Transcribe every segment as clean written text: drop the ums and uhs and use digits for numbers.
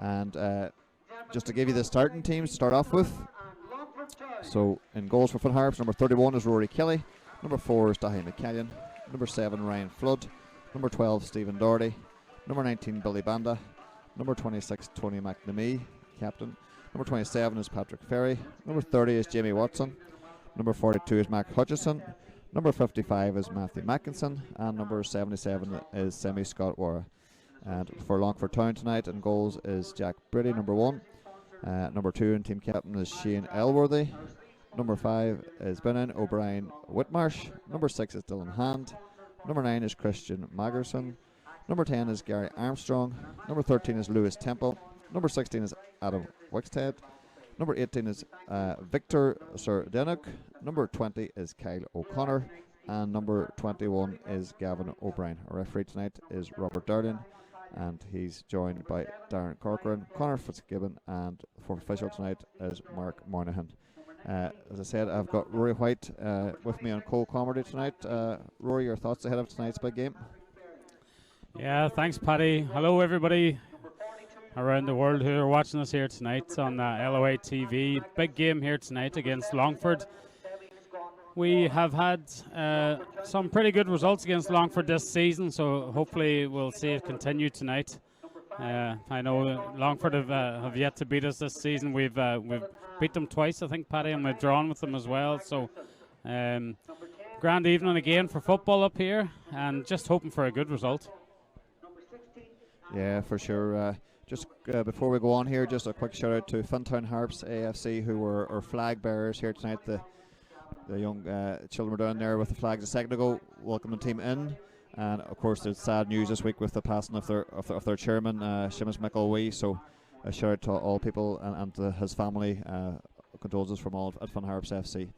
And just to give you the starting teams to start off with. So in goals for Finn Harps, number 31 is Rory Kelly, number 4 is Dahi McCallion, number 7 Ryan Flood, number 12 Stephen Doherty, number 19 Billy Banda, number 26 Tony McNamee, captain, number 27 is Patrick Ferry, number 30 is Jamie Watson, number 42 is Mac Hutchison, number 55 is Matthew Mackinson, and number 77 is Semi Scott Wara. And for Longford Town tonight in goals is Jack Brady, number 1. Number 2 and team captain is Shane Elworthy. Number 5 is Benin O'Brien Whitmarsh. Number 6 is Dylan Hand. Number 9 is Christian Magerson. Number 10 is Gary Armstrong. Number 13 is Lewis Temple. Number 16 is Adam Wickstead. Number 18 is Victor Sir-Denuk. Number 20 is Kyle O'Connor. And number 21 is Gavin O'Brien. Our referee tonight is Robert Darlin, and he's joined by Darren Corcoran, Conor Fitzgibbon, and fourth official tonight is Mark Moynihan. As I said, I've got Rory White with me on co-comedy tonight. Rory, your thoughts ahead of tonight's big game? Yeah, thanks, Paddy. Hello, everybody around the world who are watching us here tonight on LOA TV. Big game here tonight against Longford. We have had some pretty good results against Longford this season, so hopefully we'll see it continue tonight. I know Longford have yet to beat us this season. We've beat them twice, I think, Paddy, and we've drawn with them as well. So grand evening again for football up here, and just hoping for a good result. Yeah, for sure. Just before we go on here, just a quick shout out to Fintown Harps AFC, who were our flag bearers here tonight. The young children were down there with the flags a second ago, welcoming the team in. And of course there's sad news this week with the passing of their chairman, Seamus McElwee. So a shout out to all people and to his family. Condolences from all at Fun Harps FC.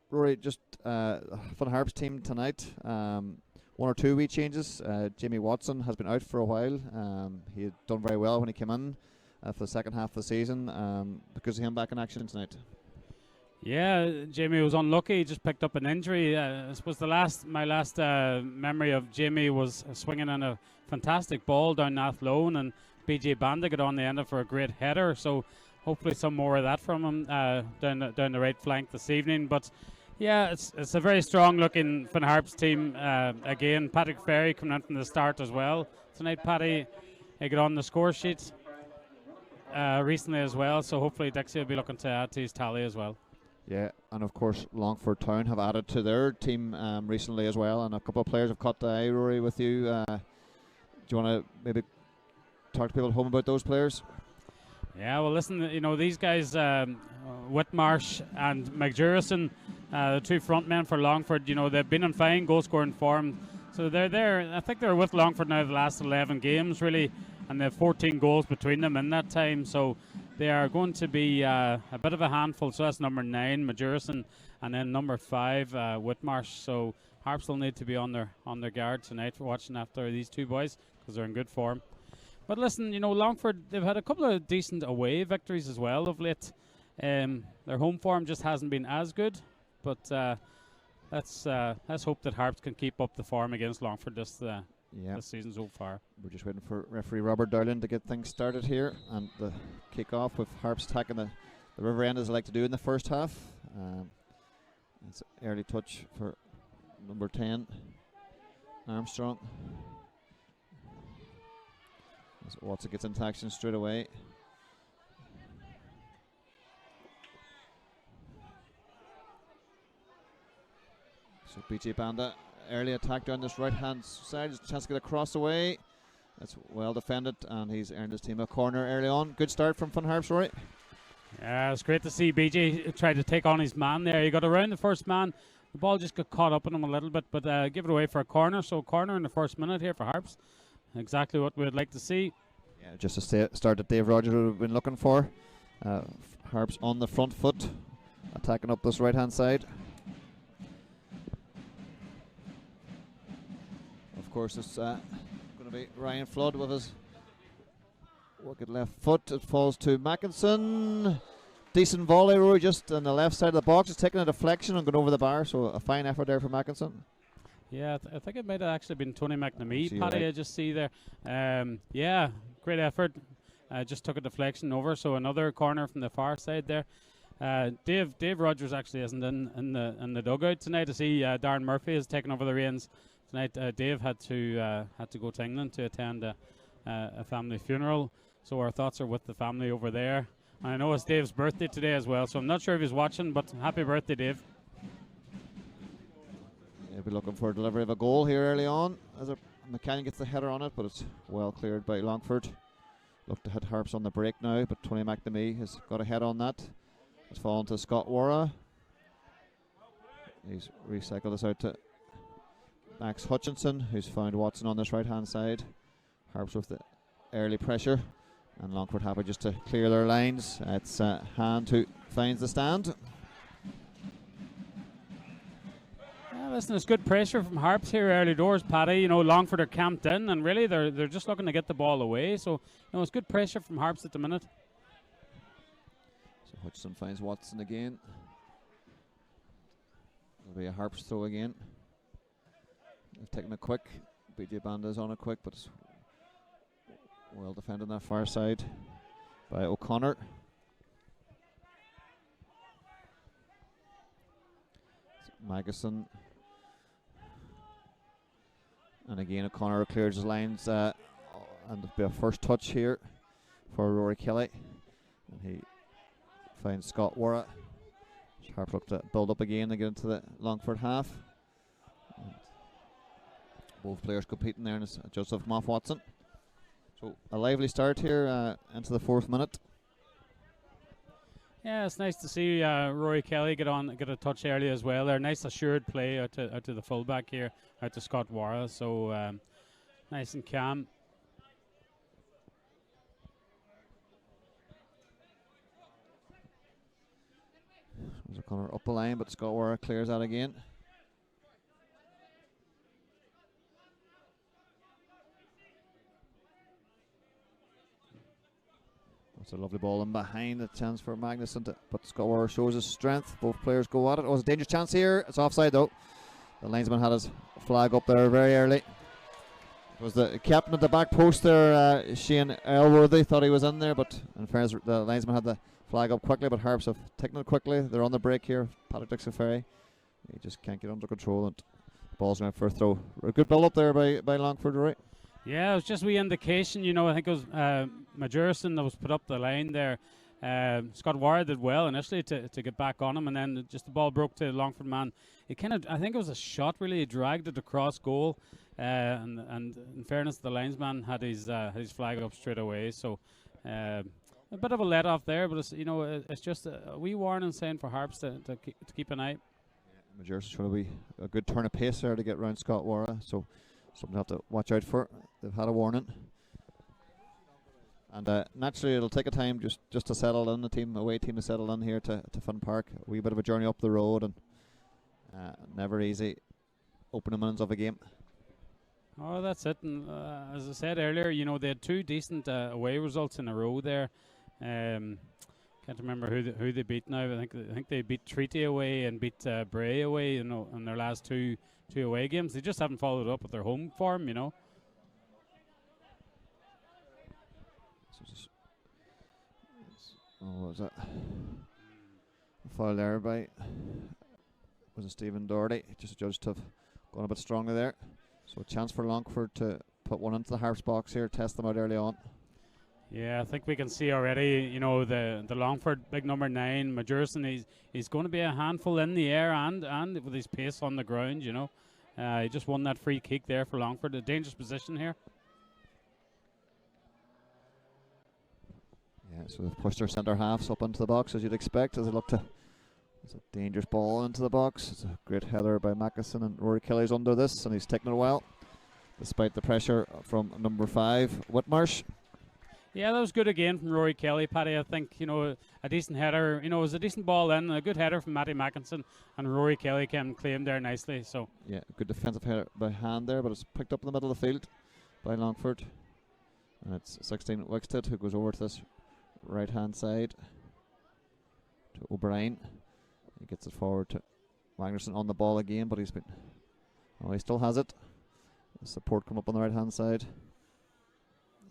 Rory, just Fun Harps team tonight. One or two wee changes. Jamie Watson has been out for a while. He had done very well when he came in for the second half of the season. Because of him back in action tonight. Yeah, Jamie was unlucky. He just picked up an injury. I suppose my last memory of Jamie was swinging on a fantastic ball down Athlone, and BJ Banda got on the end of for a great header. So hopefully some more of that from him down the right flank this evening. But yeah, it's a very strong-looking Finn Harps team. Again, Patrick Ferry coming in from the start as well tonight. Paddy, he got on the score sheet recently as well. So hopefully Dixie will be looking to add to his tally as well. Yeah, and of course Longford Town have added to their team recently as well, and a couple of players have caught the eye, Rory, with you. Do you want to maybe talk to people at home about those players? Yeah, well, listen, these guys, Whitmarsh and McJurison, the two front men for Longford, they've been in fine goal-scoring form. So they're there. I think they're with Longford now the last 11 games, really, and they have 14 goals between them in that time. So they are going to be a bit of a handful. So that's number 9, Majurison, and then number 5, Whitmarsh. So Harps will need to be on their guard tonight for watching after these two boys because they're in good form. But listen, Longford, they've had a couple of decent away victories as well of late. Their home form just hasn't been as good, but let's hope that Harps can keep up the form against Longford this season so far. We're just waiting for referee Robert Darlin to get things started here, and the kick-off with Harps attacking the river end as they like to do in the first half. It's an early touch for number 10, Armstrong. As Watson gets into action straight away. So BJ Banda, early attack down this right-hand side. There's a chance to get across the way. That's well defended, and he's earned his team a corner early on. Good start from Fun Harps, right? Yeah, it's great to see BJ try to take on his man there. He got around the first man. The ball just got caught up in him a little bit, but give it away for a corner. So corner in the first minute here for Harps. Exactly what we'd like to see. Yeah, just a start that Dave Rogers would have been looking for. Harps on the front foot, attacking up this right-hand side. Of course, it's going to be Ryan Flood with his wicked left foot. It falls to Mackinson. Decent volley, Rory, just on the left side of the box. It's taking a deflection and going over the bar, so a fine effort there for Mackinson. Yeah, I think it might have actually been Tony McNamee, Paddy, right. I just see there. Yeah, great effort. Just took a deflection over, so another corner from the far side there. Dave Rogers actually isn't in the dugout tonight. I see Darren Murphy has taken over the reins tonight. Dave had to go to England to attend a family funeral, so our thoughts are with the family over there. And I know it's Dave's birthday today as well, so I'm not sure if he's watching, but happy birthday, Dave. He'll be looking for a delivery of a goal here early on as McCann gets the header on it, but it's well cleared by Longford. Look to hit Harps on the break now, but Tony McNamee has got a head on that. It's fallen to Scott Wara. He's recycled this out to Max Hutchinson, who's found Watson on this right hand side. Harps with the early pressure, and Longford happy just to clear their lines. It's Hand who finds the stand. Listen, it's good pressure from Harps here early doors, Paddy. You know, Longford are camped in, and really they're just looking to get the ball away. So, you know, it's good pressure from Harps at the minute. So Hutchinson finds Watson again. It'll be a Harps throw again. They've taken it quick. BJ Banda's on it quick, but it's well defended on that far side by O'Connor. Magnuson. And again, O'Connor clears his lines, and there'll be a first touch here for Rory Kelly. And he finds Scott Wara. Harp look to build up again to get into the Longford half. And both players competing there, and it's Joseph Moff Watson. So a lively start here into the 4th minute. Yeah, it's nice to see Rory Kelly get a touch early as well. There, nice assured play out to the fullback here, out to Scott Wara. So nice and calm. There's O'Connor up the line, but Scott Wara clears that again. That's a lovely ball in behind. A chance for Magnuson, but Scott Wara shows his strength. Both players go at it. Oh, it's a dangerous chance here. It's offside though. The linesman had his flag up there very early. It was the captain at the back post there, Shane Elworthy, thought he was in there, but in fairness, the linesman had the flag up quickly, but Harps have taken it quickly. They're on the break here. Patrick Dixon-Ferry, he just can't get under control, and the ball's going for a throw. A good build up there by Longford, right? Yeah, it was just a wee indication. You know, I think it was Majorison that was put up the line there. Scott Wara did well initially to get back on him, and then just the ball broke to the Longford man. It kind of, I think it was a shot really. He dragged it across goal, and in fairness, the linesman had his flag up straight away. So a bit of a let off there, but it's, you know, it's just a wee warning sign for Harps to keep an eye. Majorison trying to be a good turn of pace there to get round Scott Wara, so something to have to watch out for. They've had a warning. And naturally, it'll take a time just to settle in. The away team to settle in here to Finn Park. A wee bit of a journey up the road, and never easy opening minutes of a game. Oh, that's it. And as I said earlier, you know, they had 2 decent away results in a row there. Can't remember who they beat now. I think they beat Treaty away and beat Bray away, you know, in their last two away games. They just haven't followed up with their home form, you know. Oh, was that a foul there by, was it Stephen Doherty? Just judged to have gone a bit stronger there. So a chance for Longford to put one into the Harps box here, test them out early on. Yeah, I think we can see already, you know, the Longford big number 9, Majorison, he's going to be a handful in the air and with his pace on the ground, you know. He just won that free kick there for Longford, a dangerous position here. Yeah, so they've pushed their centre halves up into the box as you'd expect, as they look to. It's a dangerous ball into the box. It's a great header by Mackinson, and Rory Kelly's under this, and he's taking it well, despite the pressure from number 5, Whitmarsh. Yeah, that was good again from Rory Kelly, Paddy. I think, you know, a decent header. You know, it was a decent ball in, a good header from Matty Mackinson, and Rory Kelly came claim there nicely. So yeah, good defensive header by hand there, but it's picked up in the middle of the field by Longford, and it's 16 Wickstead who goes over to this right hand side to O'Brien. He gets it forward to Magnuson on the ball again, but he still has it. The support come up on the right hand side.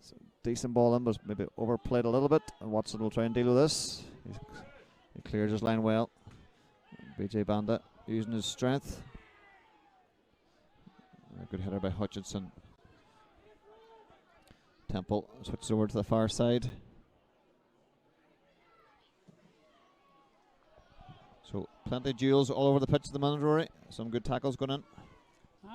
So decent ball in, but maybe overplayed a little bit. And Watson will try and deal with this. He clears his line well. BJ Banda using his strength. A good header by Hutchinson. Temple switches over to the far side. So plenty of duels all over the pitch at the minute, Rory. Some good tackles going in.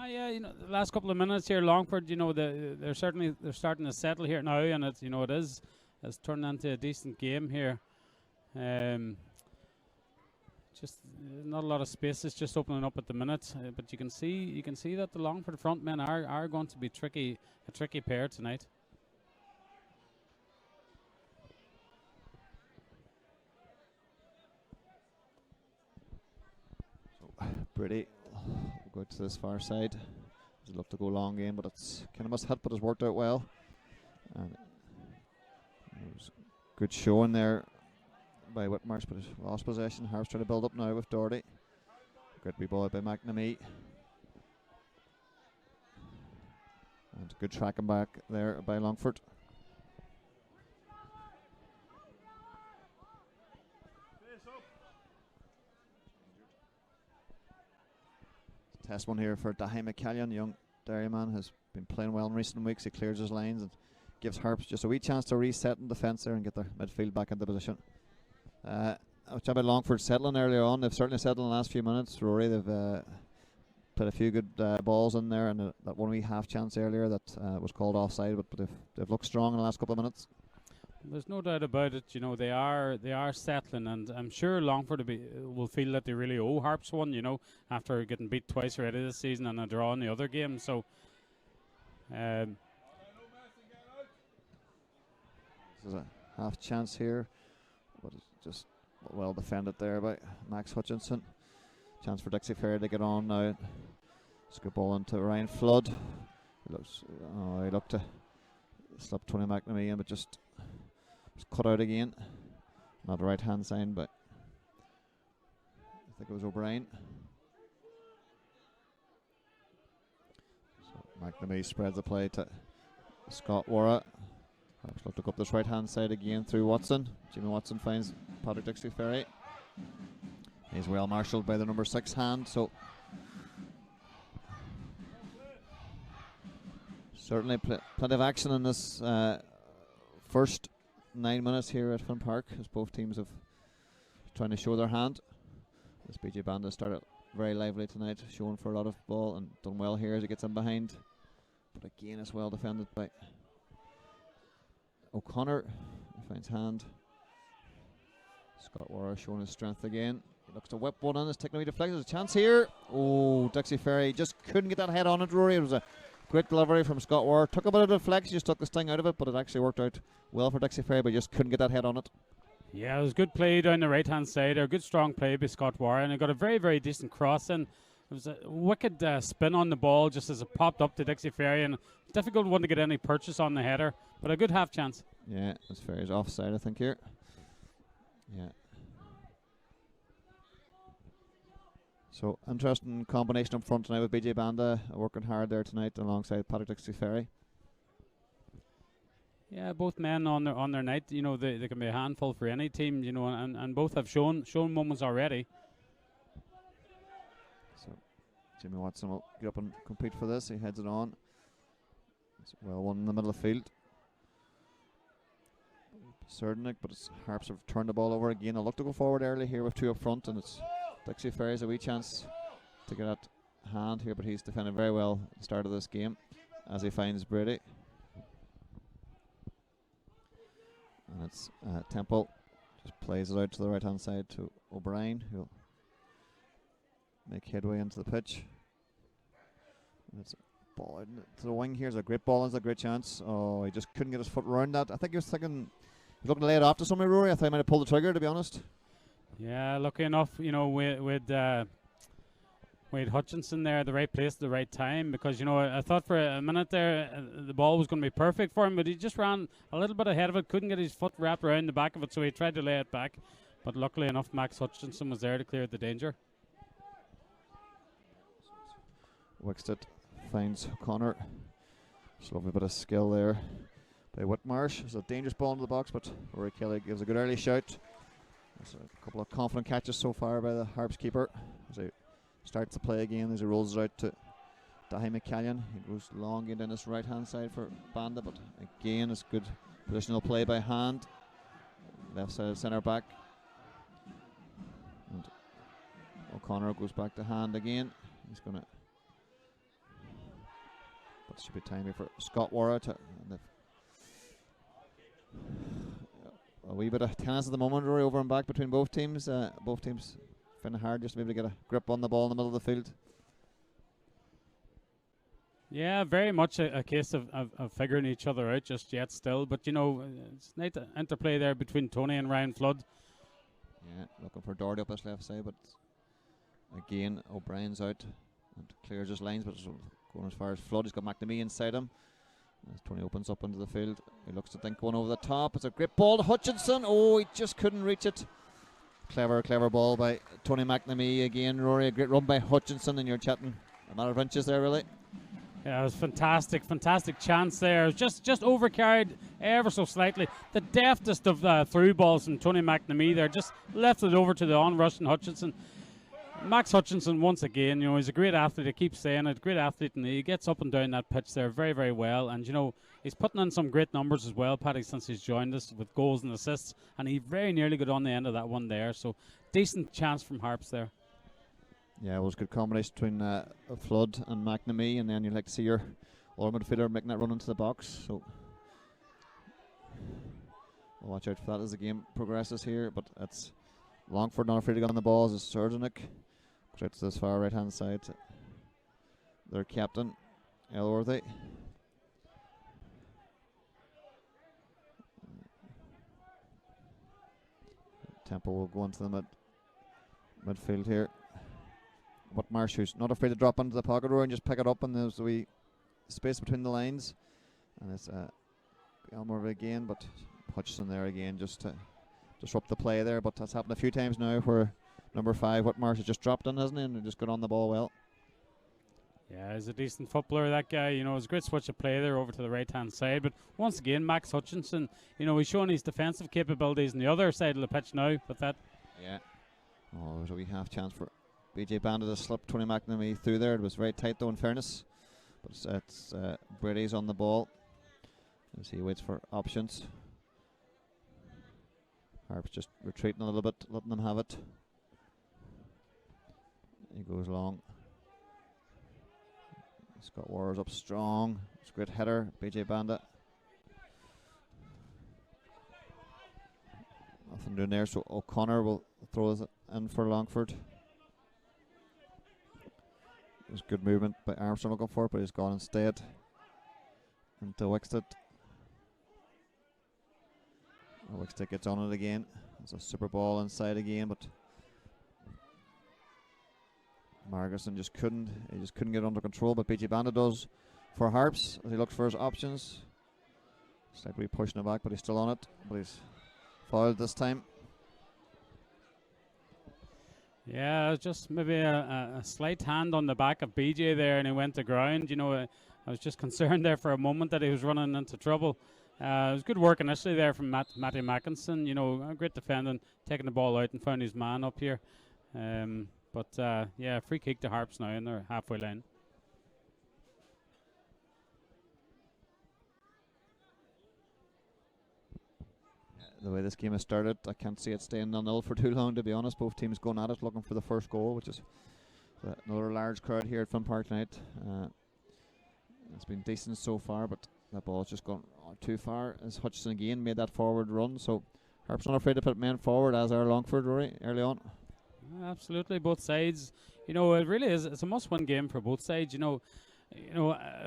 Yeah, you know, the last couple of minutes here, Longford, you know, they're starting to settle here now, and it's, you know, it's turned into a decent game here. Just not a lot of spaces just opening up at the minute, but you can see that the Longford front men are going to be a tricky pair tonight. So Brady will go to this far side. He'd love to go long game, but it's kind of must hit, but it's worked out well. And it was good showing there by Whitmarsh, but he's lost possession. Harps trying to build up now with Doherty. Good wee ball by McNamee. And good tracking back there by Longford. Test one here for Dahi McCallion. Young Dairyman has been playing well in recent weeks. He clears his lines and gives Harps just a wee chance to reset in defence there and get their midfield back into position. I was talking about Longford settling earlier on. They've certainly settled in the last few minutes, Rory. They've put a few good balls in there, and that one wee half chance earlier that was called offside, but they've looked strong in the last couple of minutes. There's no doubt about it. You know, they are settling, and I'm sure Longford will feel that they really owe Harps one. You know, after getting beat twice already this season and a draw in the other game. So, this is a half chance here, but it's just well defended there by Max Hutchinson. Chance for Dixie Ferry to get on now. It's a good ball into Ryan Flood. He looked to slip Tony McNamee in, but just was cut out again. Not the right hand side, but I think it was O'Brien. So McNamee spreads the play to Scott Warra. Harps look to go up this right hand side again through Watson. Jimmy Watson finds Patrick Dixie Ferry. He's well marshalled by the number 6 hand, so certainly plenty of action in this first 9 minutes here at Finn Park, as both teams have trying to show their hand. This BJ Banda started very lively tonight, showing for a lot of ball and done well here as he gets in behind. But again, it's well defended by O'Connor. He finds hand. Scott Warra showing his strength again. He looks to whip one in. His technically deflected. There's a chance here. Oh, Dixie Ferry just couldn't get that head on it, Rory. It was a great delivery from Scott Warra. Took a bit of deflection, just took the sting out of it, but it actually worked out well for Dixie Ferry, but just couldn't get that head on it. Yeah, it was good play down the right hand side. A good strong play by Scott Warra, and it got a very, very decent cross in. It was a wicked spin on the ball just as it popped up to Dixie Ferry, and difficult one to get any purchase on the header, but a good half chance. Yeah, as Ferry's offside, I think, here. Yeah. So, interesting combination up front tonight with BJ Banda working hard there tonight alongside Patrick Dixie Ferry. Yeah, both men on their night, you know, they can be a handful for any team, you know, and both have shown moments already. So, Jimmy Watson will get up and compete for this. He heads it on. It's well one in the middle of the field. Cernick, but it's Harps have turned the ball over again. I'll look to go forward early here with 2 up front, and it's Dixie Ferry's a wee chance to get that hand here, but he's defended very well at the start of this game as he finds Brady. And it's Temple just plays it out to the right hand side to O'Brien, who'll make headway into the pitch. And it's a ball out to the wing here. It's a great ball, it's a great chance. Oh, he just couldn't get his foot around that. I think he was thinking, he's looking to lay it off to somebody, Rory. I thought he might have pulled the trigger, to be honest. Yeah, lucky enough, you know, with Hutchinson there at the right place at the right time, because, you know, I thought for a minute there the ball was going to be perfect for him, but he just ran a little bit ahead of it, couldn't get his foot wrapped around the back of it, so he tried to lay it back, but luckily enough Max Hutchinson was there to clear the danger. Wickstead finds Connor. Just lovely bit of skill there by Whitmarsh. It's a dangerous ball into the box, but Rory Kelly gives a good early shout. There's a couple of confident catches so far by the Harps keeper as he starts to play again, as he rolls it out to Dahi McCallion. He goes long in his right hand side for Banda, but again it's good positional play by Hand. Left side centre back. And O'Connor goes back to Hand again. He's going to, but should be time here for Scott Warra to, a wee bit of tennis at the moment, Rory, over and back between both teams. Both teams finding it hard just to be able to get a grip on the ball in the middle of the field. Yeah, very much a case of figuring each other out just yet still. But, you know, it's nice interplay there between Tony and Ryan Flood. Yeah, looking for Doherty up his left side, but again, O'Brien's out and clears his lines, but it's going as far as Flood. He's got McNamee inside him. As Tony opens up into the field, he looks to think one over the top. It's a great ball to Hutchinson. Oh, he just couldn't reach it. Clever ball by Tony McNamee again, Rory. A great run by Hutchinson, and you're chatting a matter of inches there, really. Yeah, it was fantastic chance there. It was just overcarried ever so slightly. The deftest of through balls from Tony McNamee there, just left it over to the on-rushing Hutchinson. Max Hutchinson, once again, you know, he's a great athlete. I keep saying it, great athlete, and he gets up and down that pitch there very well. And you know, he's putting in some great numbers as well, Paddy, since he's joined us with goals and assists. And he very nearly got on the end of that one there. So decent chance from Harps there. Yeah, it was a good combination between Flood and McNamee, and then you'd like to see your all midfielder making that run into the box. So we'll watch out for that as the game progresses here. But it's Longford not afraid to get on the ball as Sergenik goes out to this far right hand side. Their captain, Elworthy. Tempo will go into the midfield here. Whitmarsh, who's not afraid to drop into the pocket row and just pick it up, and there's a wee space between the lines. And it's Elmore again, but Hutchinson there again just to disrupt the play there. But that's happened a few times now where number 5, Whitmarsh, has just dropped in, hasn't he, and just got on the ball well. Yeah, he's a decent footballer, that guy. You know, it's a great switch of play there over to the right-hand side. But once again, Max Hutchinson, you know, he's showing his defensive capabilities on the other side of the pitch now with that. Yeah. Oh, there's a wee half chance for BJ Bandit to slip Tony McNamee through there. It was very tight though, in fairness. But it's Brady's on the ball as he waits for options. Harps just retreating a little bit, letting them have it. He goes long. Scott Warriors up strong. It's a great header, BJ Bandit. Nothing doing there, so O'Connor will throw it in for Longford. There's good movement by Armstrong looking for it, but he's gone instead into Wickstead. Wickstead gets on it again. It's a super ball inside again, but Margerson just couldn't get it under control, but BJ Bandit does for Harps as he looks for his options. Slightly pushing it back, but he's still on it, but he's fouled this time. Yeah, just maybe a slight hand on the back of BJ there, and he went to ground. You know, I was just concerned there for a moment that he was running into trouble. It was good work initially there from Matty Mackinson. You know, a great defending, taking the ball out and found his man up here. Yeah, free kick to Harps now in their halfway line. The way this game has started, I can't see it staying 0-0 for too long, to be honest. Both teams going at it, looking for the first goal, which is another large crowd here at Finn Park tonight. It's been decent so far, but that ball's just gone too far as Hutchinson again made that forward run. So Harps not afraid to put men forward, as are Longford, Rory, early on. Absolutely, both sides. You know, it really is. It's a must-win game for both sides. You know,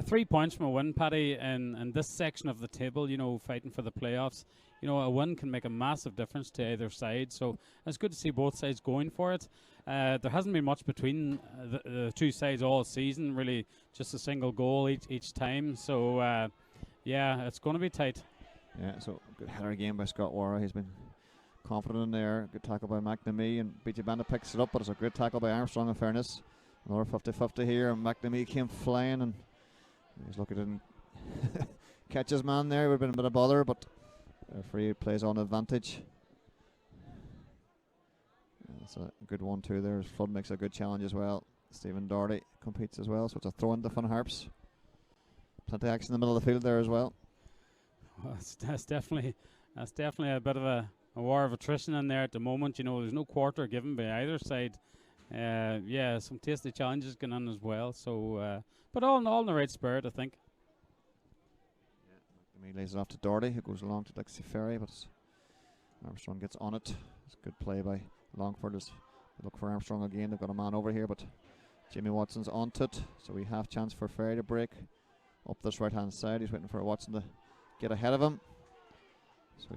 3 points from a win, Paddy, in this section of the table. You know, fighting for the playoffs. You know, a win can make a massive difference to either side. So it's good to see both sides going for it. There hasn't been much between the two sides all season. Really, just a single goal each time. So yeah, it's going to be tight. Yeah. So good header again by Scott Warra. He's been confident in there. Good tackle by McNamee, and BJ Bandit picks it up, but it's a great tackle by Armstrong, in fairness. Another 50-50 here, and McNamee came flying, and he's lucky didn't catch his man there. It would have been a bit of bother, but the referee plays on advantage. That's a good 1-2 there. Flood makes a good challenge as well. Stephen Doherty competes as well, so it's a throw in to Fun Harps. Plenty of action in the middle of the field there as well. Well, that's definitely a bit of a war of attrition in there at the moment. You know, there's no quarter given by either side. Yeah, some tasty challenges going on as well. So, but all in the right spirit, I think. He lays it off to Doherty, who goes along to Dixie Ferry, but Armstrong gets on it. It's a good play by Longford. They look for Armstrong again. They've got a man over here, but Jamie Watson's onto it, so we have chance for Ferry to break up this right hand side. He's waiting for Watson to get ahead of him. So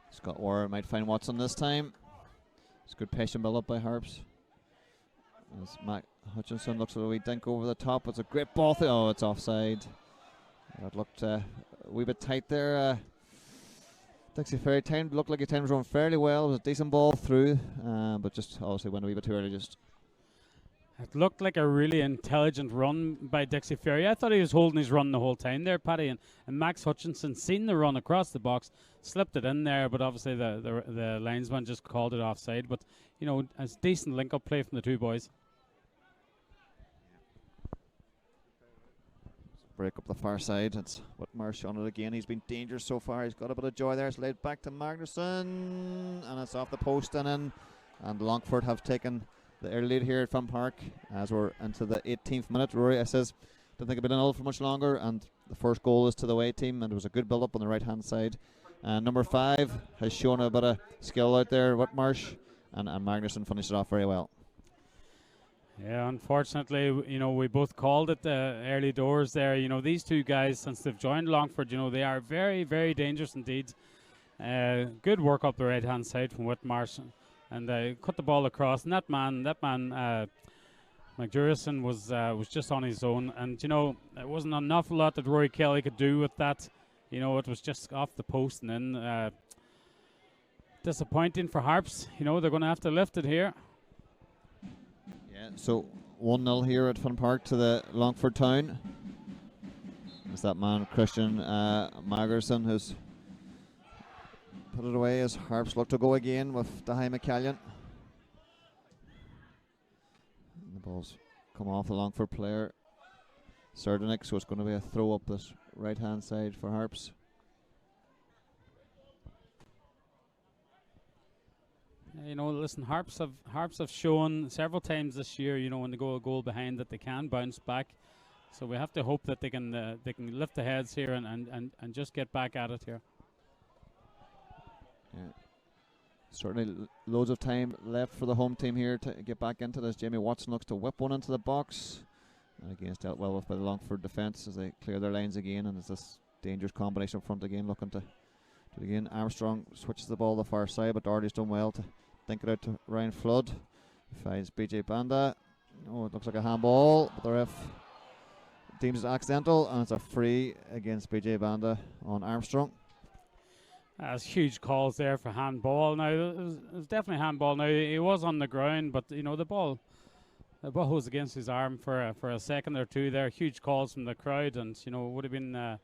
Scott Warren might find Watson this time. It's good patient build up by Harps. As Mac Hutchinson looks at a wee dink over the top. It's a great ball. Oh, it's offside. That looked a wee bit tight there. Dixie Ferry looked like he timed run fairly well. It was a decent ball through, but just obviously went a wee bit too early. It looked like a really intelligent run by Dixie Ferry. I thought he was holding his run the whole time there, Paddy. And Max Hutchinson seen the run across the box, slipped it in there, but obviously the linesman just called it offside. But, you know, a decent link-up play from the two boys. Break up the far side. It's Whitmarsh on it again. He's been dangerous so far. He's got a bit of joy there. It's laid back to Magnuson, and it's off the post and in. And Longford have taken the early lead here at Fun Park as we're into the 18th minute. Rory, I says, don't think it'll be done for much longer, and the first goal is to the away team, and it was a good build-up on the right-hand side. And number 5 has shown a bit of skill out there, Whitmarsh, and Magnuson finished it off very well. Yeah, unfortunately, you know, we both called it early doors there. You know, these two guys, since they've joined Longford, you know, they are very, very dangerous indeed. Good work up the right-hand side from Whitmarsh, and they cut the ball across. And that man, McJurison was just on his own. And, you know, there wasn't an awful lot that Rory Kelly could do with that. You know, it was just off the post and in. Disappointing for Harps. You know, they're going to have to lift it here. So 1-0 here at Fun Park to the Longford Town. It's that man Christian Magerson who's put it away as Harps look to go again with Dahi McCallion. And the ball's come off the Longford player Sardinic, so it's going to be a throw up this right hand side for Harps. You know, listen, Harps have shown several times this year, you know, when they go a goal behind, that they can bounce back. So we have to hope that they can lift the heads here and just get back at it here. Yeah, certainly loads of time left for the home team here to get back into this. Jamie Watson looks to whip one into the box. And again, it's dealt well with by the Longford defence as they clear their lines again, and there's this dangerous combination up front again, looking to do it again. Armstrong switches the ball to the far side, but Doherty's done well to think it out to Ryan Flood. He finds BJ Banda. Oh, it looks like a handball, but the ref deems it accidental, and it's a free against BJ Banda on Armstrong. There's huge calls there for handball. Now, it was definitely handball. Now, he was on the ground, but, you know, the ball was against his arm for a second or two there. Huge calls from the crowd, and, you know, would have been a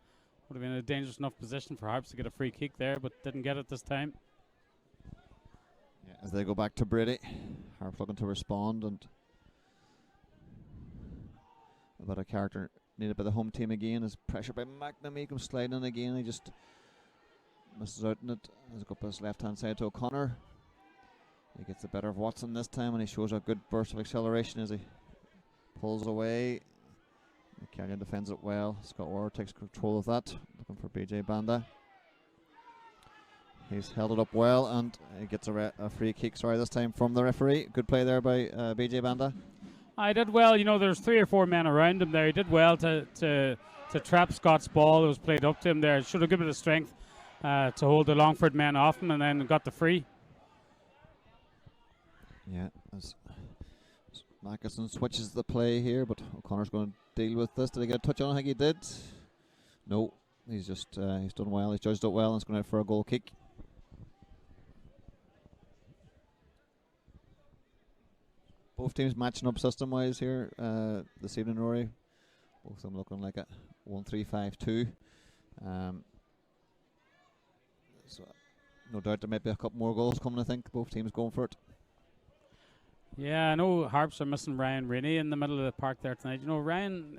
dangerous enough position for Harps to get a free kick there, but didn't get it this time. Yeah, as they go back to Brady, Harps looking to respond, and a bit of character needed by the home team again. As pressure by McNamee comes sliding in again. He just misses out on it. As it goes up his left hand side to O'Connor. He gets the better of Watson this time, and he shows a good burst of acceleration as he pulls away. McCallion defends it well. Scott Ward takes control of that, looking for BJ Banda. He's held it up well, and he gets a free kick, this time from the referee. Good play there by BJ Banda. I did well. You know, there's 3 or 4 men around him there. He did well to trap Scott's ball. It was played up to him there. Should have given it the strength to hold the Longford men off him, and then got the free. Yeah, as Mackinson switches the play here, but O'Connor's going to deal with this. Did he get a touch on it? I think he did. No, he's just he's done well. He's judged it well, and it's going out for a goal kick. Both teams matching up system-wise here this evening, Rory. Both of them looking like a 1-3-5-2. So no doubt there might be a couple more goals coming. I think both teams going for it. Yeah, I know Harps are missing Ryan Rainey in the middle of the park there tonight. You know, Ryan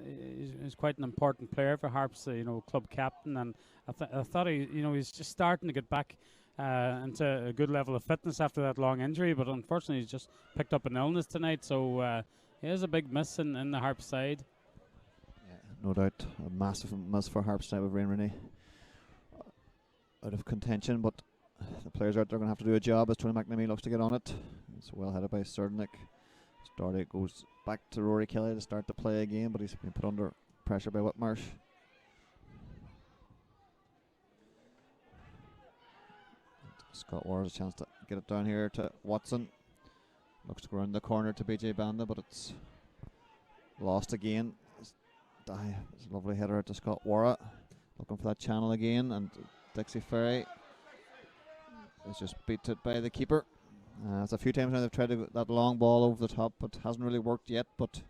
is quite an important player for Harps. You know, club captain, and I thought he's just starting to get back into a good level of fitness after that long injury. But unfortunately, he's just picked up an illness tonight, so he is a big miss in the Harps side. Yeah, no doubt a massive miss for Harps tonight with Ryan Rainey out of contention, but the players out there are going to have to do a job as Tony McNamee looks to get on it. It's well headed by Sernick. Stardy goes back to Rory Kelly to start the play again, but he's been put under pressure by Whitmarsh. Scott Ward has a chance to get it down here to Watson. Looks to go around the corner to BJ Banda, but it's lost again. It's a lovely header out to Scott Wara. Looking for that channel again, and Dixie Ferry is just beat it by the keeper. It's a few times now they've tried to get that long ball over the top, but hasn't really worked yet. But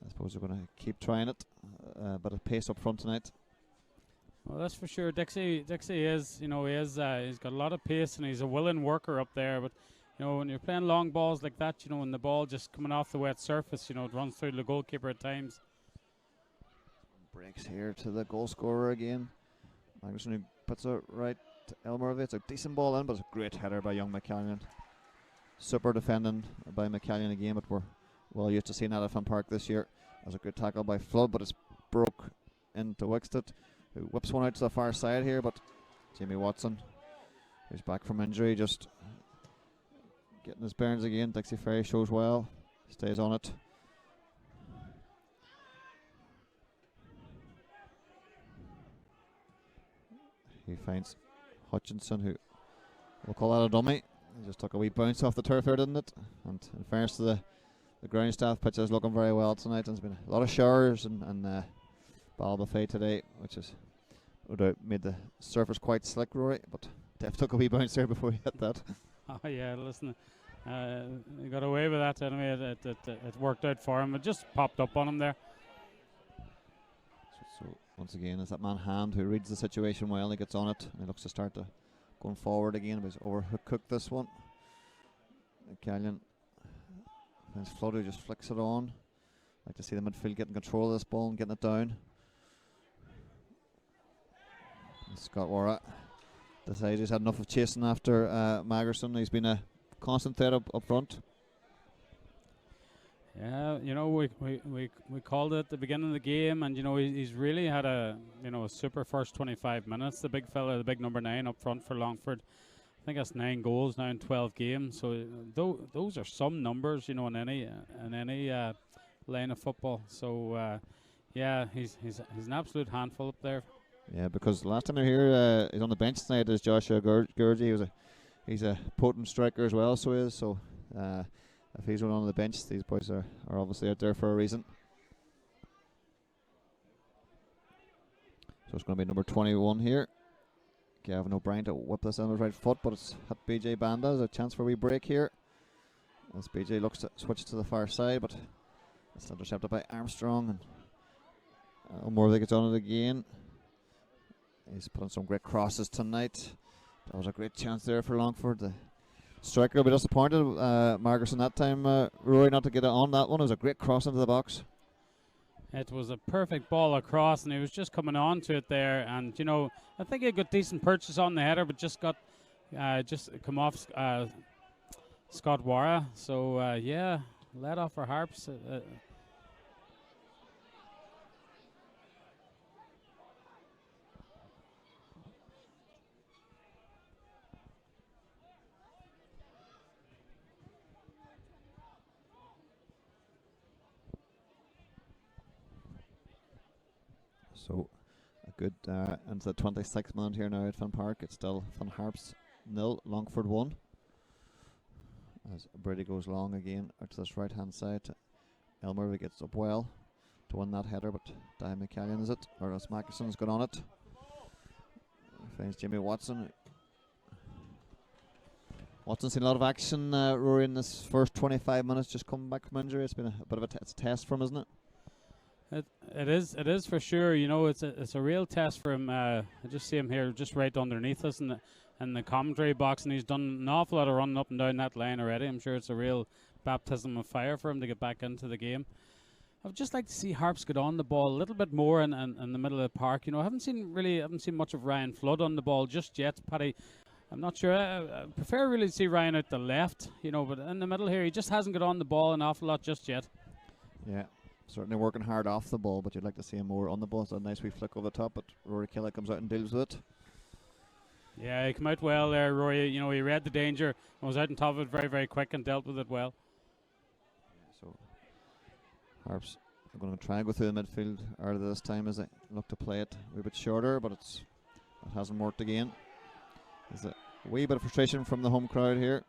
I suppose they're going to keep trying it. But a pace up front tonight. Well, that's for sure. Dixie is, he's got a lot of pace and he's a willing worker up there. But when you're playing long balls like that, when the ball just coming off the wet surface, it runs through the goalkeeper at times. Breaks here to the goal scorer again. Magnuson who puts it right to Elmer. It's a decent ball in, but it's a great header by young McCallion. Super defending by McCallion again, but we're well used to seeing that at Finn Park this year. As a good tackle by Flood, but it's broke into Wickstead, who whips one out to the far side here, but Jamie Watson, who's back from injury, just getting his bearings again. Dixie Ferry shows well, stays on it. He finds Hutchinson, who we'll call that a dummy. He just took a wee bounce off the turf there, didn't it? And in fairness to the ground staff, pitch is looking very well tonight. And there's been a lot of showers and ball buffet today, which has no doubt made the surface quite slick, Rory. But Def took a wee bounce there before he hit that. Oh yeah, listen, he got away with that anyway. It worked out for him. It just popped up on him there. So once again, it's that man Hand who reads the situation well. He gets on it and he looks to start to going forward again, but he's overcooked this one. McCallion finds Flood, who just flicks it on. Like to see the midfield getting control of this ball and getting it down. And Scott Wara decides he's had enough of chasing after Magerson. He's been a constant threat up front. Yeah, we called it at the beginning of the game, and he's really had a super first 25 minutes. The big fella, the big number 9 up front for Longford. I think that's 9 goals now in 12 games. So those are some numbers, in any line of football. So yeah, he's an absolute handful up there. Yeah, because last time you're here, he's on the bench tonight as Joshua Gurgey. He's a potent striker as well. So he is. So. If he's running on the bench, these boys are obviously out there for a reason. So it's going to be number 21 here. Gavin O'Brien to whip this on his right foot, but it's hit BJ Banda. There's a chance for a wee break here. As BJ looks to switch to the far side, but it's intercepted by Armstrong. And O'Morley gets on it again. He's putting some great crosses tonight. That was a great chance there for Longford. The striker will be disappointed, Margerson, that time, Rory, not to get it on that one. It was a great cross into the box. It was a perfect ball across, and he was just coming on to it there. And, I think he got decent purchase on the header, but just come off Scott Wara. So, yeah, let off for Harps. So a good into the 26th minute here now at Finn Park. It's still Finn Harps 0, Longford 1. As Brady goes long again out to this right hand side. Elmer gets up well to win that header, but Di McCallion is it, or else Mackeson's got on it. Finds Jimmy Watson. Watson's seen a lot of action, Rory, in this first 25 minutes, just coming back from injury. It's been a bit of a test for him, isn't it? It is for sure. You know, it's a real test for him. I just see him here, just right underneath us in the commentary box, and he's done an awful lot of running up and down that line already. I'm sure it's a real baptism of fire for him to get back into the game. I would just like to see Harps get on the ball a little bit more in the middle of the park. You know, I haven't seen much of Ryan Flood on the ball just yet, Paddy. I'm not sure. I prefer really to see Ryan out the left, you know, but in the middle here, he just hasn't got on the ball an awful lot just yet. Yeah, certainly working hard off the ball, but you'd like to see him more on the ball. It's a nice wee flick over the top, but Rory Kelly comes out and deals with it. Yeah, he came out well there, Rory. You know, he read the danger and was out on top of it very, very quick and dealt with it well. So Harps are going to try and go through the midfield early this time as they look to play it a wee bit shorter, but it hasn't worked again. There's a wee bit of frustration from the home crowd here.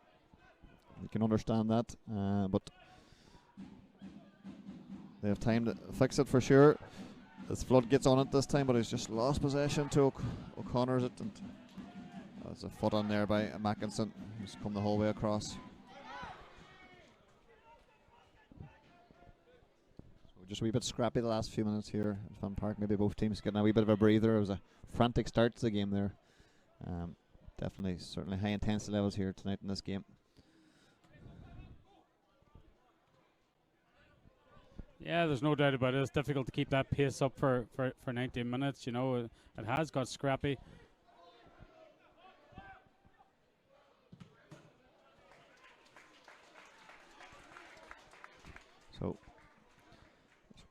You can understand that, but they have time to fix it for sure. As Flood gets on it this time, but he's just lost possession to O'Connor's it, and there's a foot on there by Mackinson, who's come the whole way across. So just a wee bit scrappy the last few minutes here at Fun Park. Maybe both teams getting a wee bit of a breather. It was a frantic start to the game there. Definitely, certainly high intensity levels here tonight in this game. Yeah, there's no doubt about it. It's difficult to keep that pace up for 90 minutes. You know, it has got scrappy. So,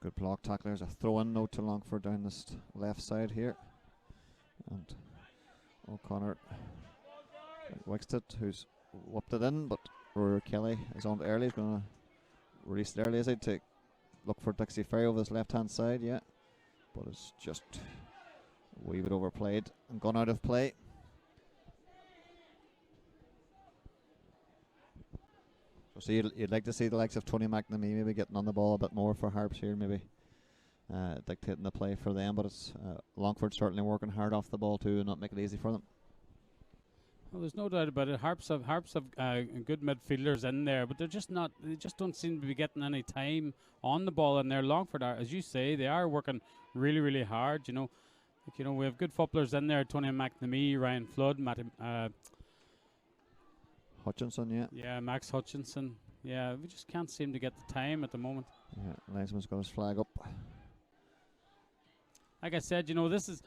good block tackle. There's a throw-in note to Longford down this left side here. And O'Connor Wixted, who's whooped it in, but Rory Kelly is on early. He's going to release it early, is he, to look for Dixie Ferry over his left-hand side, yeah. But it's just a wee bit overplayed and gone out of play. So you'd like to see the likes of Tony McNamee maybe getting on the ball a bit more for Harps here, maybe dictating the play for them, but it's Longford certainly working hard off the ball too and not making it easy for them. Well, there's no doubt about it. Harps have good midfielders in there, but they're just not. They just don't seem to be getting any time on the ball in there. Longford are, as you say, they are working really, really hard. You know, we have good footballers in there. Tony McNamee, Ryan Flood, Hutchinson, yeah. Yeah, Max Hutchinson. Yeah, we just can't seem to get the time at the moment. Yeah, Linesman's got his flag up. Like I said, you know, this is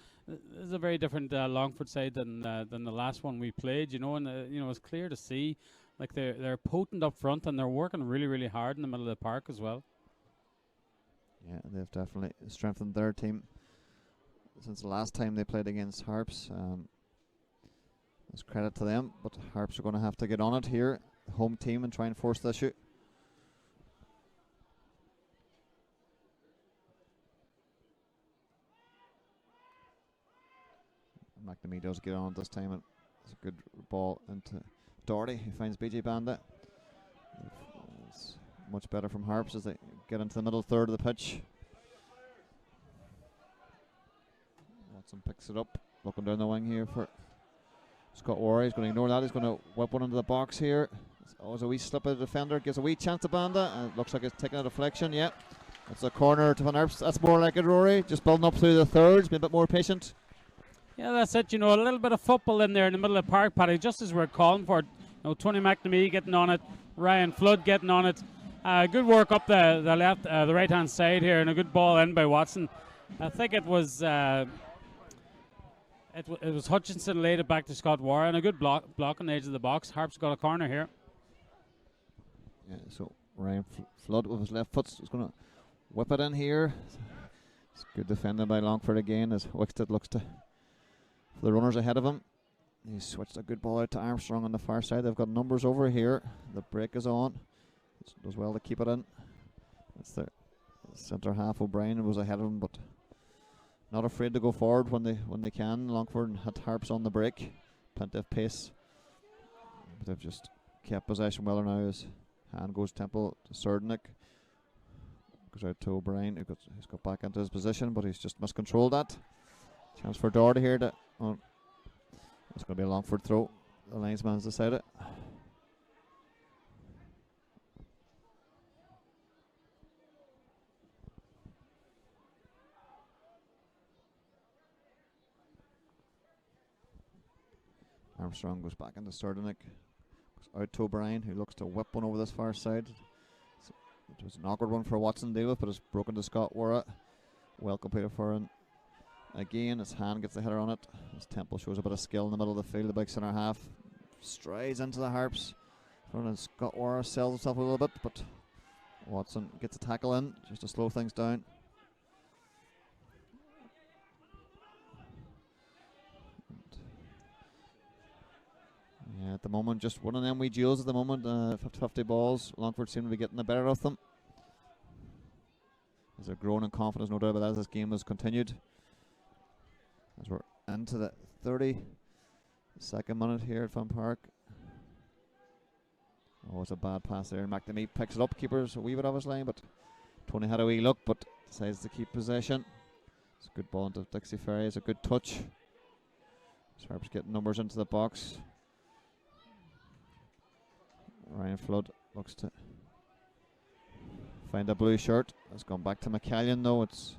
a very different Longford side than the last one we played. You know, and you know, it's clear to see, like they're potent up front and they're working really, really hard in the middle of the park as well. Yeah, they've definitely strengthened their team since the last time they played against Harps. There's credit to them, but Harps are going to have to get on it here, home team, and try and force the issue. McNamee does get on this time, and it's a good ball into Doherty, who finds BJ Bandit. It's much better from Harps as they get into the middle third of the pitch. Watson picks it up, looking down the wing here for Scott Warry. He's going to ignore that. He's going to whip one into the box here. It's always a wee slip of the defender, gives a wee chance to Banda, and it looks like it's taking a deflection. Yeah, it's a corner to Van Harps. That's more like it, Rory. Just building up through the thirds, being a bit more patient. Yeah, that's it. You know, a little bit of football in there in the middle of the park, Paddy, just as we're calling for it. You know, Tony McNamee getting on it, Ryan Flood getting on it. Good work up the right hand side here, and a good ball in by Watson. I think it was it was Hutchinson laid it back to Scott Warren. A good block on the edge of the box. Harps got a corner here. Yeah, so Ryan Flood with his left foot is going to whip it in here. It's good defending by Longford again as Wixted looks to for the runners ahead of him. He switched a good ball out to Armstrong on the far side. They've got numbers over here. The break is on. It does well to keep it in. It's the centre half. O'Brien was ahead of him, but not afraid to go forward when they can. Longford had Harps on the break. Plenty of pace. But they've just kept possession well now as hand goes Temple to Serdinik. Goes out to O'Brien. He's got back into his position, but he's just miscontrolled that. Chance for Doherty here to it's going to be a Longford throw. The linesman's decided. Armstrong goes back into Sterling. Out to O'Brien, who looks to whip one over this far side. So it was an awkward one for Watson to deal with, but it's broken to Scott Wara. Well completed for him. Again, his hand gets the header on it. His tempo shows a bit of skill in the middle of the field. The big centre half strides into the Harps. And Scott Wara sells himself a little bit, but Watson gets a tackle in just to slow things down. Yeah, at the moment, just one of them wee duels at the moment. 50-50 balls. Longford seem to be getting the better of them. As they're growing in confidence, no doubt about that, as this game has continued. As we're into the 32nd minute here at Fun Park. Oh, it's a bad pass there. McNamee picks it up. Keeper's a wee bit off his line, but Tony had a wee look, but decides to keep possession. It's a good ball into Dixie Ferry. It's a good touch. Harps getting numbers into the box. Ryan Flood looks to find a blue shirt. It's gone back to McCallion though. It's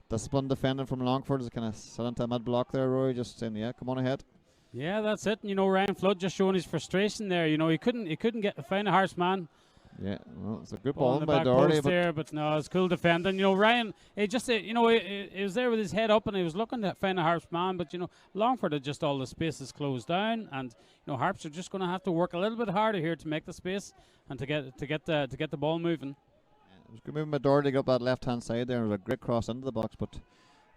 disciplined defending from Longford. It's kind of set into a mid block there, Rory, just saying, yeah, come on ahead. Yeah, that's it. You know, Ryan Flood just showing his frustration there. You know, he couldn't find a Harps man. Yeah, well, it's a good ball by back Doherty, there, but no, it's cool defending. You know, Ryan, he just, you know, he was there with his head up and he was looking to find a Harps man, but you know, Longford had just all the spaces closed down, and you know, Harps are just going to have to work a little bit harder here to make the space and to get the ball moving. Yeah, it was good moving by Doherty to get up that left hand side there. It was a great cross into the box, but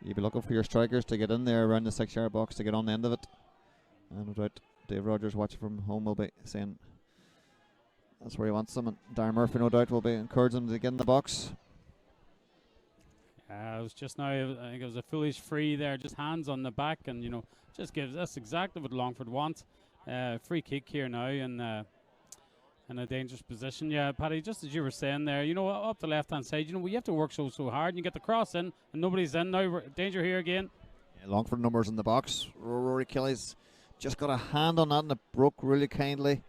you'd be looking for your strikers to get in there around the 6-yard box to get on the end of it. And no doubt Dave Rogers watching from home will be saying that's where he wants them, and Darren Murphy no doubt will be encouraging them to get in the box. It was just now, I think it was a foolish free there, just hands on the back, and you know, just gives us exactly what Longford want. Free kick here now, and in a dangerous position. Yeah, Paddy, just as you were saying there, you know, up the left hand side, you know, we have to work so hard, and you get the cross in and nobody's in now. Danger here again. Yeah, Longford numbers in the box. Rory Kelly's just got a hand on that and it broke really kindly.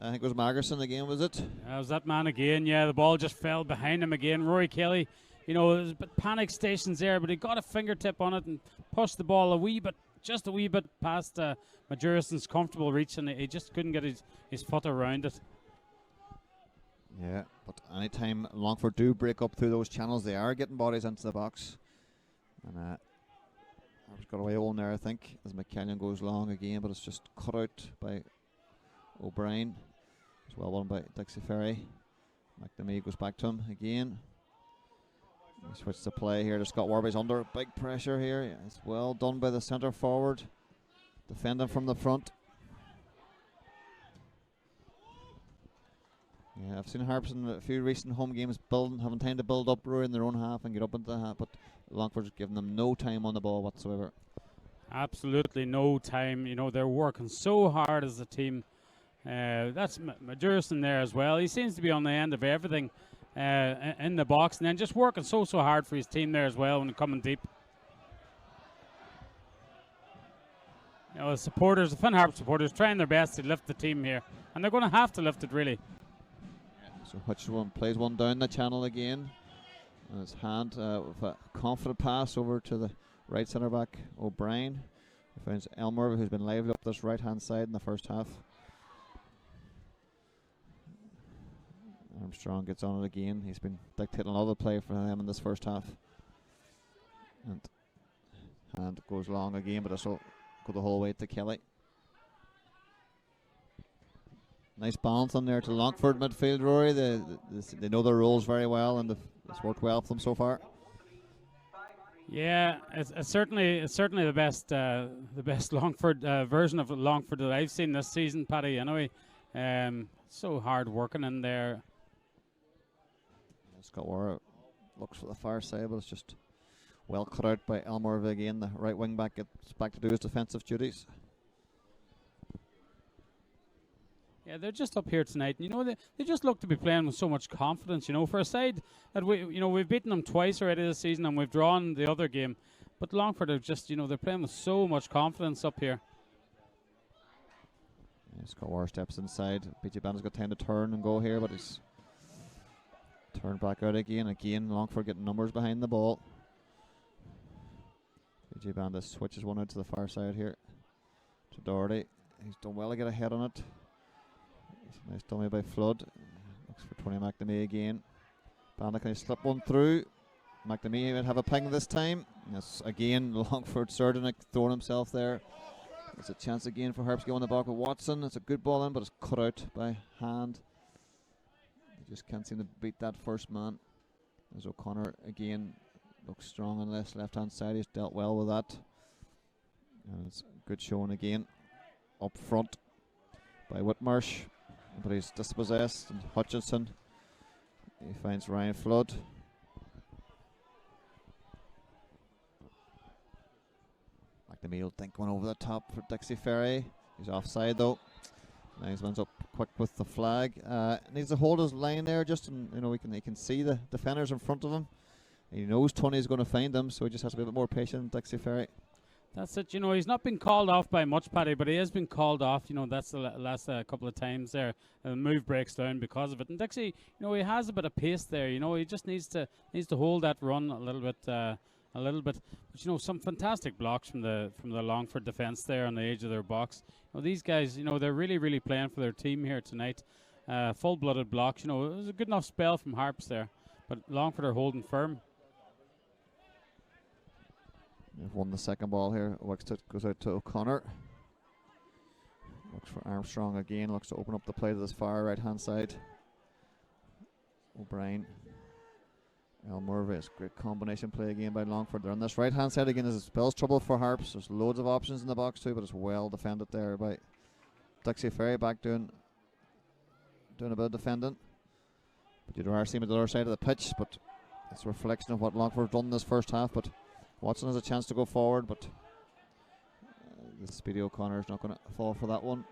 I think it was Magerson again, was it? It was that man again, yeah. The ball just fell behind him again. Rory Kelly, you know, there's a bit panic stations there, but he got a fingertip on it and pushed the ball just a wee bit past Majurison's comfortable reach, and he just couldn't get his foot around it. Yeah, but anytime Longford do break up through those channels, they are getting bodies into the box. And Harps got away one there, I think, as McCallion goes long again, but it's just cut out by O'Brien. It's well won by Dixie Ferry. McNamee goes back to him again. He switches the play here to Scott Warby's under big pressure here. Yeah, it's well done by the centre forward, defending from the front. Yeah, I've seen Harps in a few recent home games having time to build up Rory in their own half and get up into the half, but Longford's giving them no time on the ball whatsoever. Absolutely no time. You know, they're working so hard as a team. That's Majurison there as well. He seems to be on the end of everything in the box, and then just working so hard for his team there as well when coming deep. You know, the supporters, the Finn Harp supporters, trying their best to lift the team here, and they're going to have to lift it really. So Hutchison plays one down the channel again. And his hand with a confident pass over to the right centre back O'Brien. He finds Elmer, who's been lively up this right hand side in the first half. Armstrong gets on it again. He's been dictating a lot of the play for them in this first half. And hand goes long again, but this will go the whole way to Kelly. Nice balance on there to Longford midfield, Rory. They know their roles very well, and it's worked well for them so far. Yeah, it's certainly the best Longford version of Longford that I've seen this season, Paddy. Anyway, so hard working in there. Scott Wara looks for the far side, but it's just well cut out by Elmore again. The right wing back gets back to do his defensive duties. Yeah, they're just up here tonight. You know, they just look to be playing with so much confidence. You know, for a side that we've beaten them twice already this season, and we've drawn the other game. But Longford are just, you know, they're playing with so much confidence up here. Yeah, Scott Wara steps inside. BJ Banda's got time to turn and go here, but he's turned back out again. Again, Longford getting numbers behind the ball. BJ Banda switches one out to the far side here to Doherty. He's done well to get ahead on it. Nice dummy by Flood. Looks for Tony McNamee again. Banda, can he slip one through? McNamee might have a ping this time. Yes, again, Longford Serdinik throwing himself there. There's a chance again for Harps going the back with Watson. It's a good ball in, but it's cut out by hand. They just can't seem to beat that first man. As O'Connor again looks strong on this left-hand side. He's dealt well with that. And it's a good showing again up front by Whitmarsh. But he's dispossessed, and Hutchinson, he finds Ryan Flood. McNamee will think one over the top for Dixie Ferry. He's offside though. Nice one's up quick with the flag. Needs to hold his line there, just he can see the defenders in front of him. He knows Tony's going to find them, so he just has to be a bit more patient. Dixie Ferry. That's it. He's not been called off by much, Paddy, but he has been called off. That's the last couple of times there. The move breaks down because of it. And Dixie, he has a bit of pace there. He just needs to hold that run a little bit. But some fantastic blocks from the Longford defence there on the edge of their box. These guys, they're really, really playing for their team here tonight. Full-blooded blocks. It was a good enough spell from Harps there, but Longford are holding firm. They've won the second ball here. Goes out to O'Connor. Looks for Armstrong again. Looks to open up the play to this far right-hand side. O'Brien. Elmurvis. Great combination play again by Longford. They're on this right-hand side again. As it spells trouble for Harps. There's loads of options in the box too, but it's well defended there by Dixie Ferry. Back doing a bit of defending. But you are seeing at the other side of the pitch, but it's a reflection of what Longford have done this first half. But Watson has a chance to go forward, but the speedy O'Connor is not going to fall for that one.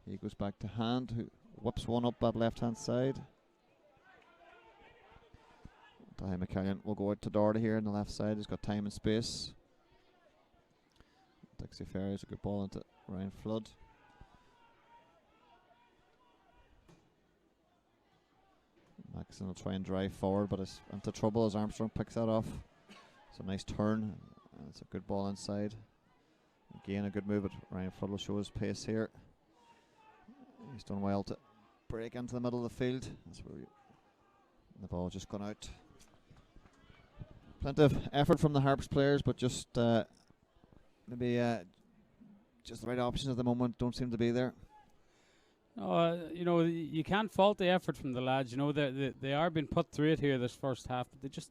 He goes back to Hand, who whips one up that left-hand side. Dahi McCallion will go out to Doherty here on the left side. He's got time and space. Dixie Ferry is a good ball into Ryan Flood. Maxon will try and drive forward, but it's into trouble as Armstrong picks that off. It's a nice turn. It's a good ball inside. Again, a good move, but Ryan Flood will show his pace here. He's done well to break into the middle of the field. That's where the ball just gone out. Plenty of effort from the Harps players, but just maybe just the right options at the moment don't seem to be there. You can't fault the effort from the lads. They are being put through it here this first half, but they just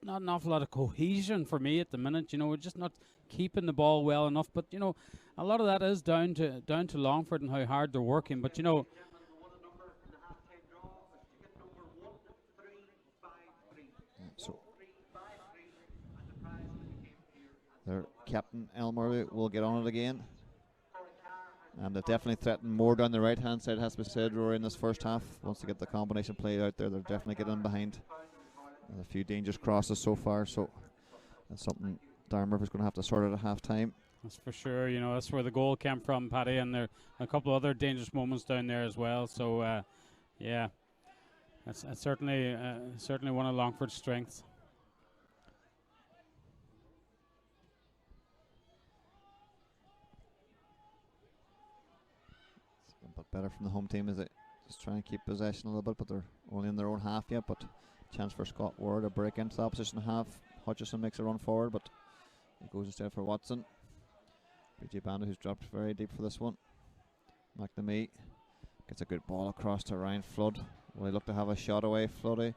not an awful lot of cohesion for me at the minute. We're just not keeping the ball well enough. But a lot of that is down to Longford and how hard they're working. But so their captain Elmer will get on it again. And they definitely threaten more down the right-hand side, has to be said, Rory, in this first half. Once they get the combination play out there, they're definitely getting in behind. There's a few dangerous crosses so far, so that's something Darren Murphy's going to have to sort out at half-time. That's for sure. That's where the goal came from, Paddy, and there are a couple of other dangerous moments down there as well. So, yeah, that's certainly one of Longford's strengths. But better from the home team as they just try and keep possession a little bit, but they're only in their own half yet. But chance for Scott Ward to break into the opposition half. Hutchison makes a run forward, but he goes instead for Watson. BJ Bandit, who's dropped very deep for this one. McNamee gets a good ball across to Ryan Flood. Will he look to have a shot away, Floody?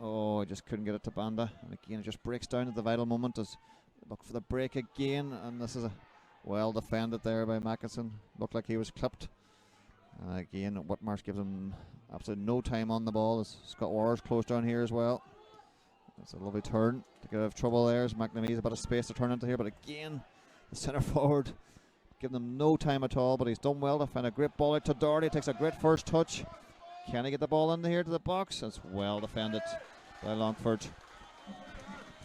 Oh, he just couldn't get it to Banda. And again, it just breaks down at the vital moment as look for the break again. And this is a well defended there by Mackinson. Looked like he was clipped. Again, Whitmarsh gives him absolutely no time on the ball as Scott Warner's closed down here as well. That's a lovely turn to get out of trouble there as McNamee's a bit of space to turn into here, but again, the centre forward giving them no time at all, but he's done well to find a great ball out to Doherty. Takes a great first touch. Can he get the ball in here to the box? It's well defended by Longford.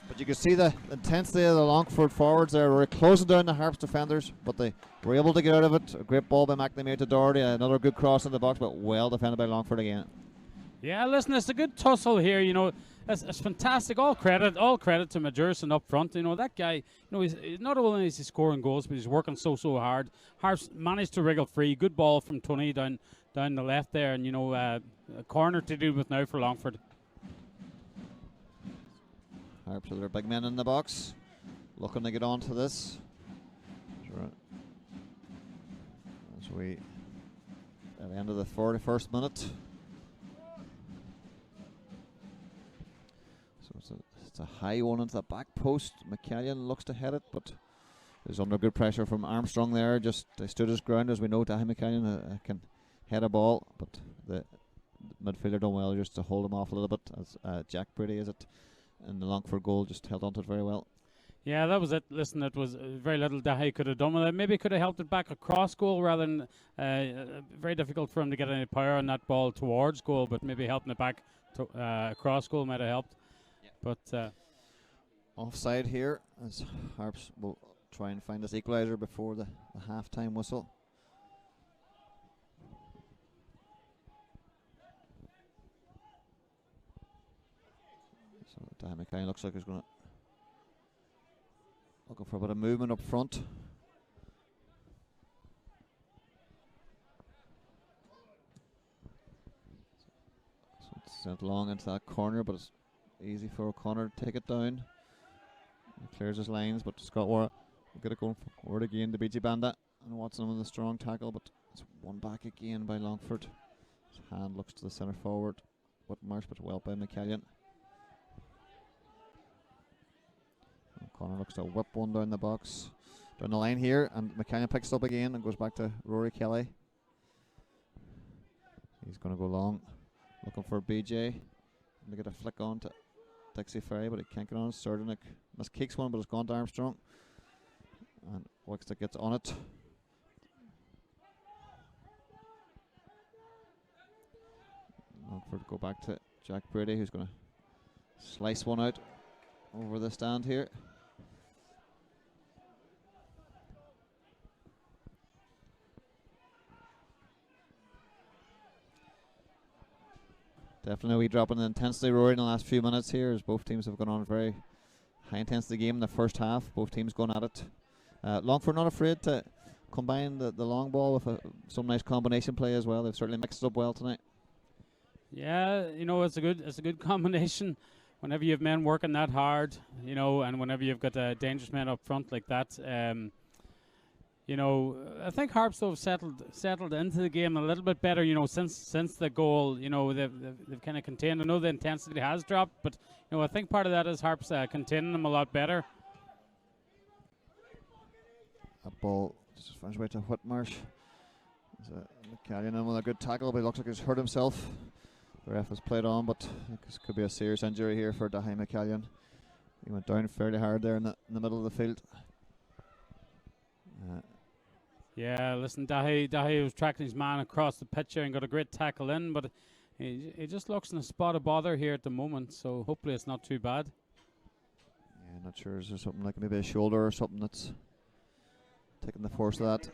But you can see the intensity of the Longford forwards there. We're closing down the Harps defenders, but they were able to get out of it. A great ball by McNamee to Doherty. Another good cross in the box, but well defended by Longford again. Yeah, listen, it's a good tussle here. it's fantastic. All credit to Majurson up front. You know, that guy. You know, he's not only is he scoring goals, but he's working so hard. Harps managed to wriggle free. Good ball from Tony down the left there, and you know, a corner to do with now for Longford. Harps with their big men in the box, looking to get on to this. As we at the end of the 41st minute. So it's a high one into the back post. McCallion looks to head it, but is under good pressure from Armstrong there. Just they stood his ground, as we know. Dahi McCallion can head a ball, but the midfielder done well just to hold him off a little bit, as Jack Brady is it in the Longford goal, just held onto it very well. Yeah, that was it. Listen, it was very little Dahi could have done with it. Maybe could have helped it back across goal rather than very difficult for him to get any power on that ball towards goal, but maybe helping it back to across goal might have helped. Yeah. But offside here, as Harps will try and find this equaliser before the half-time whistle. So Dahi McCallion looks like he's going to looking for a bit of movement up front. So it's sent long into that corner, but it's easy for O'Connor to take it down. He clears his lines, but Scott Wara will get it going forward again to BG Bandit. And Watson with a strong tackle, but it's won back again by Longford. His hand looks to the centre forward. Whitmarsh, but well by McCallion. O'Connor looks to whip one down the box, down the line here, and McCallion picks it up again and goes back to Rory Kelly. He's going to go long, looking for BJ. To get a flick on to Dixie Ferry, but he can't get on. Serdinik miskicks one, but it's gone to Armstrong. And Wickstick gets on it. Longford go back to Jack Brady, who's going to slice one out over the stand here. Definitely we dropping the intensity, Rory, in the last few minutes here, as both teams have gone on a very high intensity game in the first half. Both teams going at it. Longford not afraid to combine the long ball with some nice combination play as well. They've certainly mixed it up well tonight. Yeah, you know, it's a good combination. Whenever you have men working that hard, you know, and whenever you've got a dangerous man up front like that, you know, I think Harps though have settled into the game a little bit better. You know, since the goal, you know, they've kind of contained. I know the intensity has dropped, but you know, I think part of that is Harps containing them a lot better. A ball just finds way to Whitmarsh. McCallion in with a good tackle, but he looks like he's hurt himself. The ref has played on, but this could be a serious injury here for Dahi McCallion. He went down fairly hard there in the middle of the field. Yeah, listen, Dahi was tracking his man across the pitch and got a great tackle in, but he just looks in a spot of bother here at the moment, so hopefully it's not too bad. Yeah, not sure. Is there something like maybe a shoulder or something that's taking the force of that?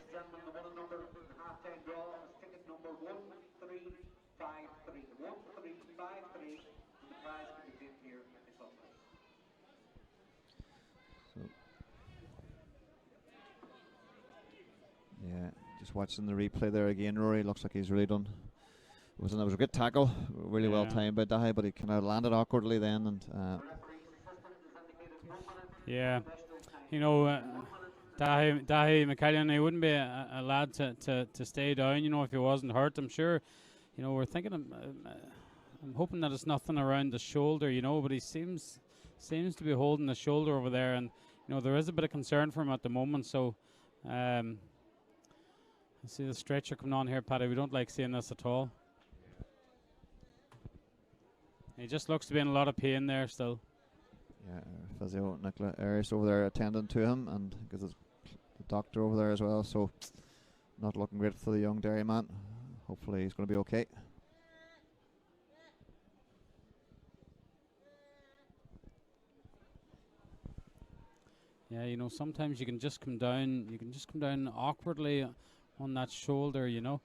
Yeah, just watching the replay there again, Rory. Looks like he's really done. It was a good tackle, really well timed by Dahi, but he kind of landed awkwardly then. And yeah, you know, Dahi McCallion, he wouldn't be a lad to stay down. You know, if he wasn't hurt, I'm sure. You know, we're thinking. I'm hoping that it's nothing around the shoulder. You know, but he seems to be holding the shoulder over there, and you know there is a bit of concern for him at the moment. So. I see the stretcher coming on here, Paddy. We don't like seeing this at all. He just looks to be in a lot of pain there still. Yeah, physio Nicola Arias over there attending to him, and because there's the doctor over there as well, so not looking great for the young Derryman. Hopefully he's going to be okay. Yeah, you know, sometimes you can just come down awkwardly on that shoulder, you know.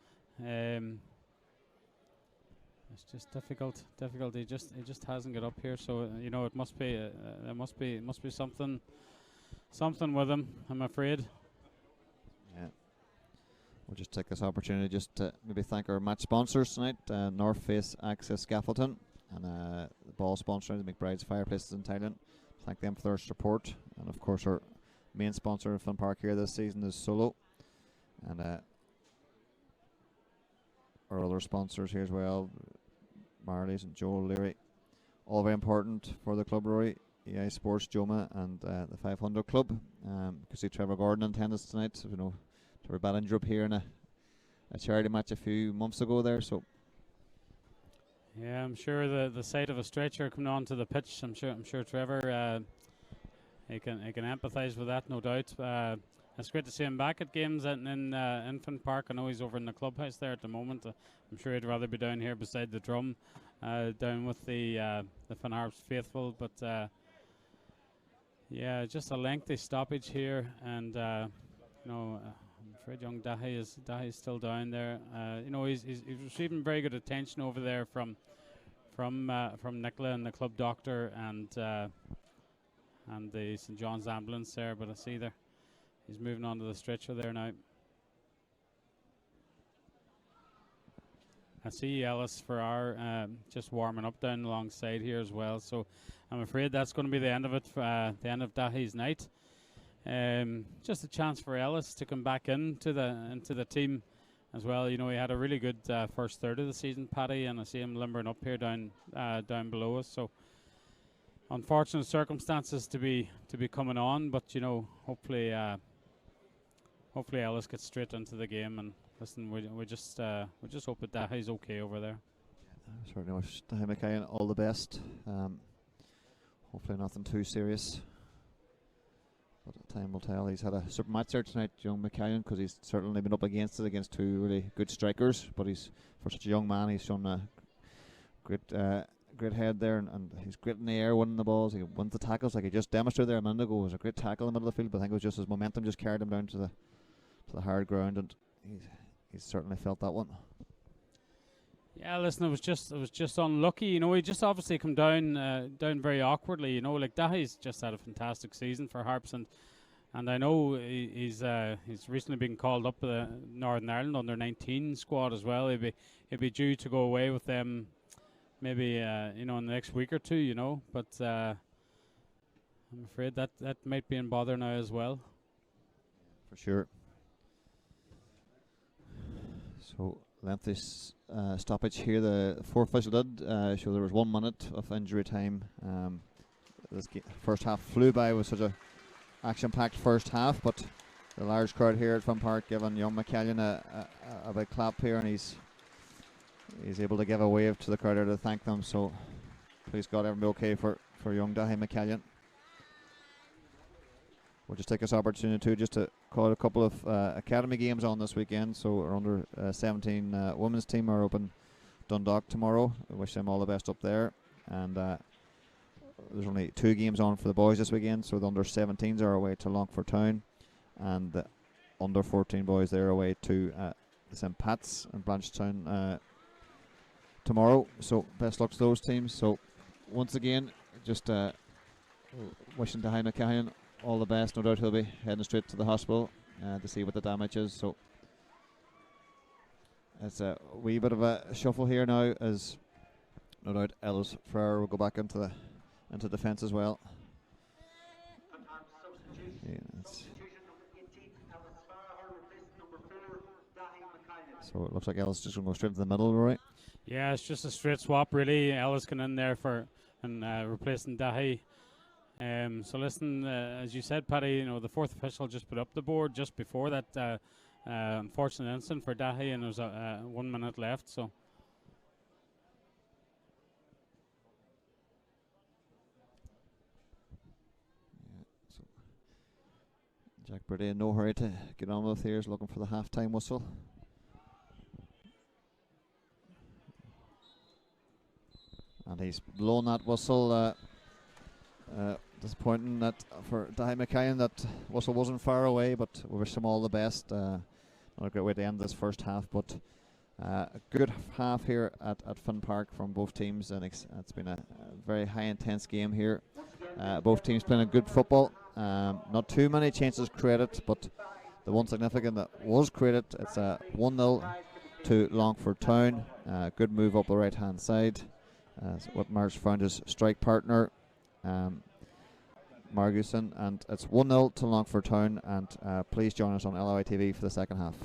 it's just difficult. He just hasn't got up here. So you know, it must be there must be something with him, I'm afraid. Yeah. We'll just take this opportunity just to maybe thank our match sponsors tonight, North Face Access Scaffolding, and the ball sponsor, the McBride's Fireplaces in Thailand. Thank them for their support, and of course our main sponsor of Finn Park here this season is Solo, and our other sponsors here as well, Marley's and Joel Leary, all very important for the club, Rory. EI Sports, Joma, and the 500 Club. You can see Trevor Gordon in attendance tonight. So, you know, Trevor bad injury up here in a charity match a few months ago there. So yeah, I'm sure the sight of a stretcher coming onto the pitch, I'm sure Trevor he can empathise with that, no doubt. It's great to see him back at games in Finn Park. I know he's over in the clubhouse there at the moment. I'm sure he'd rather be down here beside the drum, down with the Finn Harps faithful. But yeah, just a lengthy stoppage here, and you know, I'm afraid young Dahi is still down there. You know, he's receiving very good attention over there from Nicola and the club doctor and the St John's ambulance there. But I see there he's moving on to the stretcher there now. I see Ellis Farrar just warming up down alongside here as well. So I'm afraid that's going to be the end of it, the end of Dahi's night. Just a chance for Ellis to come back into the team as well. You know, he had a really good first third of the season, Paddy, and I see him limbering up here down below us. So unfortunate circumstances to be coming on, but you know, hopefully Ellis gets straight into the game. And listen, we just hope that Dahi's okay over there. Yeah, certainly wish Dahi McKayan all the best. Hopefully nothing too serious, but time will tell. He's had a super match there tonight, young McKayan, because he's certainly been up against it against two really good strikers. But he's, for such a young man, he's shown a great head there, and he's great in the air, winning the balls. He wins the tackles like he just demonstrated there a minute ago. It was a great tackle in the middle of the field, but I think it was just his momentum just carried him down to the hard ground, and he's certainly felt that one. Yeah, listen, it was just unlucky. You know, he just obviously come down very awkwardly. You know, like Dahi's just had a fantastic season for Harps, and I know he's recently been called up to the Northern Ireland under-19 squad as well. He'd be due to go away with them, maybe you know, in the next week or two. You know, but I'm afraid that might be in bother now as well. For sure. So lengthy stoppage here. The fourth official did show there was 1 minute of injury time. This first half flew by with such a action-packed first half, but the large crowd here at Finn Park giving young McCallion a big clap here, and he's able to give a wave to the crowd here to thank them. So please God, everything be okay for young Dahi McCallion. We'll just take this opportunity too just to call out a couple of academy games on this weekend. So our under 17 women's team are open Dundalk tomorrow. I wish them all the best up there. And there's only 2 games on for the boys this weekend. So the under 17s are away to Longford Town, and the under 14 boys they're away to St Pat's and Blanchetown tomorrow. So best luck to those teams. So once again, just wishing Dahi McCallion all the best. No doubt he'll be heading straight to the hospital to see what the damage is. So it's a wee bit of a shuffle here now, as no doubt Ellis Farrar will go back into defence as well. Yeah, so it looks like Ellis just going to go straight to the middle, right? Yeah, it's just a straight swap really. Ellis can in there and replacing Dahi. So listen, as you said, Paddy, you know, the fourth official just put up the board just before that unfortunate incident for Dahi, and there was 1 minute left. So yeah, so Jack Brady in no hurry to get on with here, is looking for the half-time whistle. And he's blown that whistle. Disappointing that for Dahi McCallion that whistle wasn't far away, but we wish him all the best. Not a great way to end this first half, but A good half here at Finn Park from both teams, and it's been a very high intense game here. Both teams playing a good football. Not too many chances created, but the one significant that was created, it's a 1-0 to Longford Town. Good move up the right hand side. Whitmarsh found his strike partner, Marguson, and it's 1-0 to Longford Town. And please join us on LOI TV for the second half.